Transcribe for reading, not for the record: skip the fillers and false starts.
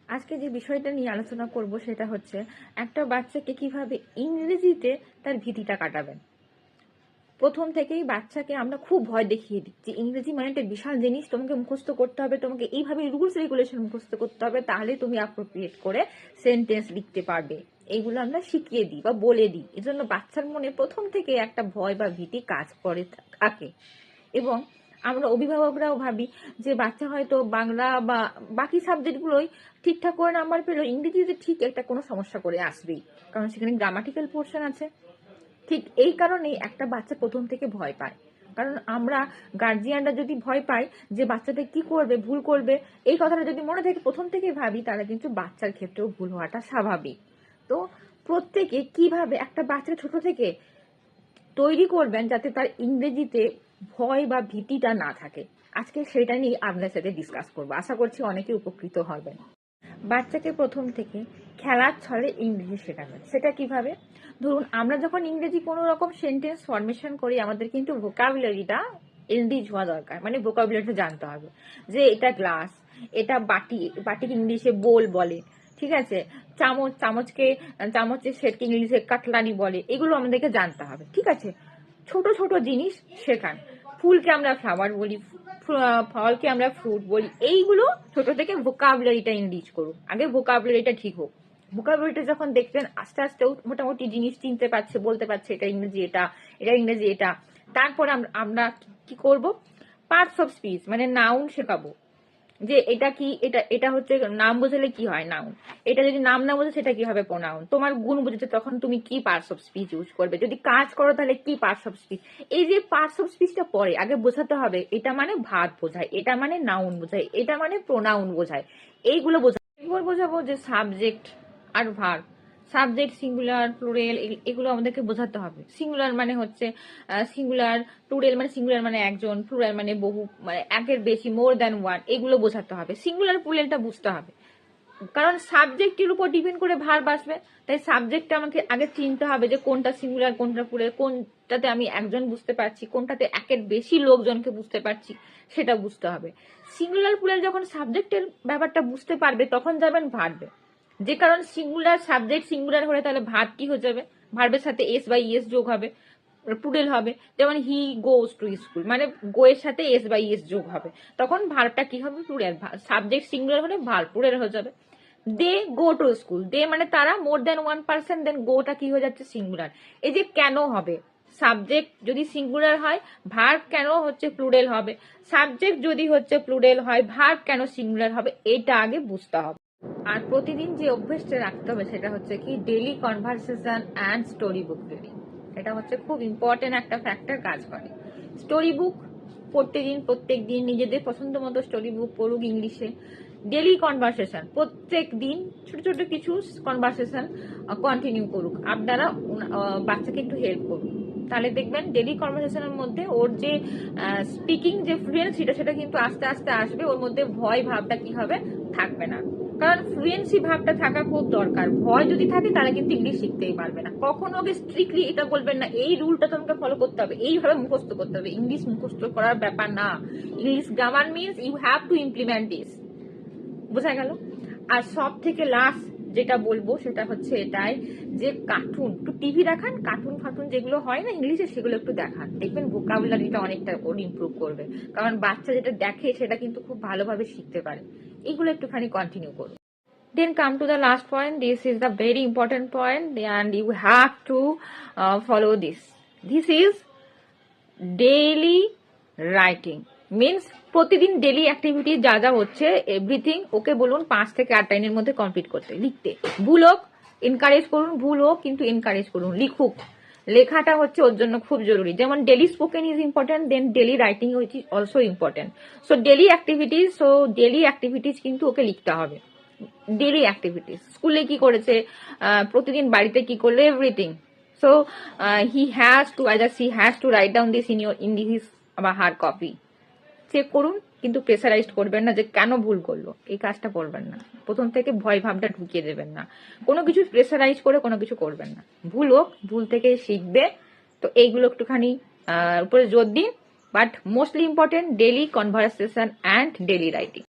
আজকে যে বিষয়টা নিয়ে আলোচনা করব সেটা হচ্ছে একটা বাচ্চাকে কিভাবে ইংরেজিতে তার ভীতিটা কাটাবেন। প্রথম থেকেই বাচ্চাকে আমরা খুব ভয় দেখিয়ে দিই যে ইংরেজি মানে একটা বিশাল জিনিস, তোমাকে মুখস্থ করতে হবে, তোমাকে এইভাবে রুলস রেগুলেশন মুখস্থ করতে হবে, তাহলে তুমি অ্যাপ্রোপ্রিয়েট করে সেন্টেন্স লিখতে পারবে। এইগুলো আমরা শিখিয়ে দিই বা বলে দিই। এজন্য বাচ্চার মনে প্রথম থেকে একটা ভয় বা ভীতি কাজ করে থাকে। এবং আমরা অভিভাবকরাও ভাবি যে বাচ্চা হয়তো বাংলা বা বাকি সাবজেক্টগুলোই ঠিকঠাক করে নাম্বার পেলো, ইংরেজিতে ঠিক একটা কোনো সমস্যা করে আসবেই, কারণ সেখানে গ্রামাটিক্যাল পোর্শন আছে। ঠিক এই কারণেই একটা বাচ্চা প্রথম থেকে ভয় পায়। কারণ আমরা গার্জিয়ানরা যদি ভয় পাই যে বাচ্চাটা কি করবে, ভুল করবে, এই কথাটা যদি মনে থেকে প্রথম থেকেই ভাবি, তাহলে কিন্তু বাচ্চার ক্ষেত্রেও ভুল হওয়াটা স্বাভাবিক। তো প্রত্যেকে কিভাবে একটা বাচ্চা ছোট থেকে তৈরি করবেন যাতে তার ইংরেজিতে ভয় বা ভীতিটা না থাকে, আজকে সেটা নিয়ে আপনার সাথে ডিসকাস করবো। আশা করছি অনেকে উপকৃত হবেন। বাচ্চাকে প্রথম থেকে খেলার ছলে ইংরেজি শেখাবেন। সেটা কিভাবে? ধরুন আমরা যখন ইংরেজি কোনো রকম সেন্টেন্স ফরমেশন করি, আমাদের কিন্তু ভোকাবুলারিটা এনরিচ হওয়া দরকার, মানে ভোকাবুলারিটা জানতে হবে যে এটা গ্লাস, এটা বাটি, বাটিকে ইংলিশে বোল বলে, ঠিক আছে, চামচ, চামচের সেটকে ইংলিশে কাটলারি বলে, এগুলো আমাদেরকে জানতে হবে, ঠিক আছে। ছোট ছোট জিনিস শেখান। ফুলকে আমরা ফ্লাওয়ার বলি, ফলকে আমরা ফ্রুট বলি, এইগুলো ছোট থেকে ভোকাবুলারিটা এনরিচ করুন। আগে ভোকাবুলারিটা ঠিক হোক। ভোকাবুলারিটা যখন দেখবেন আস্তে আস্তে মোটামুটি জিনিস চিনতে পারছে, বলতে পারছে এটা ইংরেজি, এটা ইংরেজি, এটা, তারপরে আমরা কি করব, পার্টস অফ স্পিচ মানে নাউন শেখাবো। যে এটা কি, এটা হচ্ছে নাম বোঝালে কি হয় নাউন, এটা যদি নাম না বোঝে সেটা কি হবে প্রোনাউন, তোমার গুণ বুঝেছে তখন তুমি কি পার্টস অফ স্পিচ ইউজ করবে, যদি কাজ করো তাহলে কি পার্টস অফ স্পিচ। এই যে পার্টস অফ স্পিচটা পরে আগে বোঝাতে হবে, এটা মানে ভার্ব বোঝায়, এটা মানে নাউন বোঝায়, এটা মানে প্রোনাউন বোঝায়, এইগুলো বোঝায়। এরপর বোঝাবো যে সাবজেক্ট আর ভার্ব, সাবজেক্ট সিঙ্গুলার প্লুরাল, এগুলো আমাদেরকে বোঝাতে হবে। সিঙ্গুলার মানে হচ্ছে সিঙ্গুলার, প্লুরাল মানে সিঙ্গুলার মানে একজন, প্লুরাল মানে বহু, মানে একের বেশি, মোর দ্যান ওয়ান, এগুলো বোঝাতে হবে। সিঙ্গুলার প্লুরালটা বুঝতে হবে, কারণ সাবজেক্টের উপর ডিপেন্ড করে ভার্ব আসবে। তাই সাবজেক্টটা আমাকে আগে চিনতে হবে যে কোনটা সিঙ্গুলার, কোনটা প্লুরাল, কোনটাতে আমি একজন বুঝতে পারছি, কোনটাতে একের বেশি লোকজনকে বুঝতে পারছি, সেটা বুঝতে হবে। সিঙ্গুলার প্লুরাল যখন সাবজেক্টের ব্যাপারটা বুঝতে পারবে তখন যাবেন ভার্বে। যে কারণ সিঙ্গুলার সাবজেক্ট সিঙ্গুলার হলে তাহলে ভার্ব কি হয়ে যাবে, ভার্বের সাথে এস বাই এস যোগ হবে, প্লুরাল হবে। যেমন হি গোজ টু স্কুল, মানে গো এর সাথে এস বাই এস যোগ হবে, তখন ভার্বটা কি হবে, প্লুরাল। সাবজেক্ট সিঙ্গুলার হলে ভার্ব প্লুরাল হয়ে যাবে। দে গো টু স্কুল, দে মানে তারা, মোর দেন ওয়ান পার্সন, দেন গোটা কি হয়ে যাচ্ছে সিঙ্গুলার। এই যে কেন হবে, সাবজেক্ট যদি সিঙ্গুলার হয় ভার্ব কেন হচ্ছে প্লুরাল হবে, সাবজেক্ট যদি হচ্ছে প্লুরাল হয় ভার্ব কেন সিঙ্গুলার হবে, এটা আগে বুঝতে হবে। আর প্রতিদিন যে অভ্যেসটা রাখতে হবে সেটা হচ্ছে কি daily conversation and story book reading. এটা হচ্ছে খুব ইম্পর্টেন্ট একটা ফ্যাক্টর কাজ করে। স্টোরি বুক প্রত্যেক দিন নিজেদের পছন্দ মতো স্টোরি বুক পড়ুক ইংলিশে। ডেলি কনভারসেশন, প্রত্যেক দিন ছোট ছোট কিছু কনভারসেশন কন্টিনিউ করুক। আপনারা বাচ্চাকে একটু হেল্প করুন, তাহলে দেখবেন ডেলি কনভারসেশনের মধ্যে ওর যে স্পিকিং যে ফ্লুয়েন্সিটা সেটা কিন্তু আস্তে আস্তে আসবে, ওর মধ্যে ভয় ভাবটা কি হবে, থাকবে না। কারণ ফ্লুয়েন্সি ভাবটা থাকা খুব দরকার। ভয় যদি থাকে তাহলে কিন্তু ইংলিশ শিখতেই পারবে না। কখনো ওকে স্ট্রিক্টলি এটা বলবেন না এই রুলটা তোমাকে ফলো করতে হবে, এইভাবে মুখস্থ করতে হবে। ইংলিশ মুখস্থ করার ব্যাপার না। English grammar means you have to implement this. বোঝা গেল? আর সব থেকে লাস্ট যেটা বলবো সেটা হচ্ছে এটাই যে কার্টুন, একটু টিভি দেখান, কার্টুন ফাটুন যেগুলো হয় না ইংলিশে সেগুলো একটু দেখান, দেখবেন ভোকাবুলারিটা অনেকটা ওর ইমপ্রুভ করবে। কারণ বাচ্চা যেটা দেখে সেটা কিন্তু খুব ভালোভাবে শিখতে পারে। এইগুলো একটুখানি কন্টিনিউ করুন। Then come to the last point. This is the very important point and you have to follow this. This is daily writing. Means প্রতিদিন ডেলি অ্যাক্টিভিটি যা যা হচ্ছে এভরিথিং ওকে বলুন 5 থেকে 8 লাইনের মধ্যে কমপ্লিট করতে, লিখতে। ভুল হোক এনকারেজ করুন, ভুল হোক কিন্তু এনকারেজ করুন, লিখুক। লেখাটা হচ্ছে ওর জন্য খুব জরুরি। যেমন daily spoken is important, then daily writing is also important. So daily activities কিন্তু ওকে লিখতে হবে। ডেলি অ্যাক্টিভিটিস স্কুলে কি করেছে, প্রতিদিন বাড়িতে কি করলো, everything. So he has to either she has to write down this in his বা হার কপি। চেক করুন, কিন্তু প্রেসারাইজড করবেন না যে কেন ভুল করলো, এই কাজটা করবেন না। প্রথম থেকে ভয় ভাবটা ঢুকিয়ে দেবেন না, কোনো কিছু প্রেসারাইজ করে কোনো কিছু করবেন না। ভুল হোক, ভুল থেকে শিখবে। তো এইগুলো একটুখানি উপরে জোর দিন। But mostly important daily conversation and daily writing.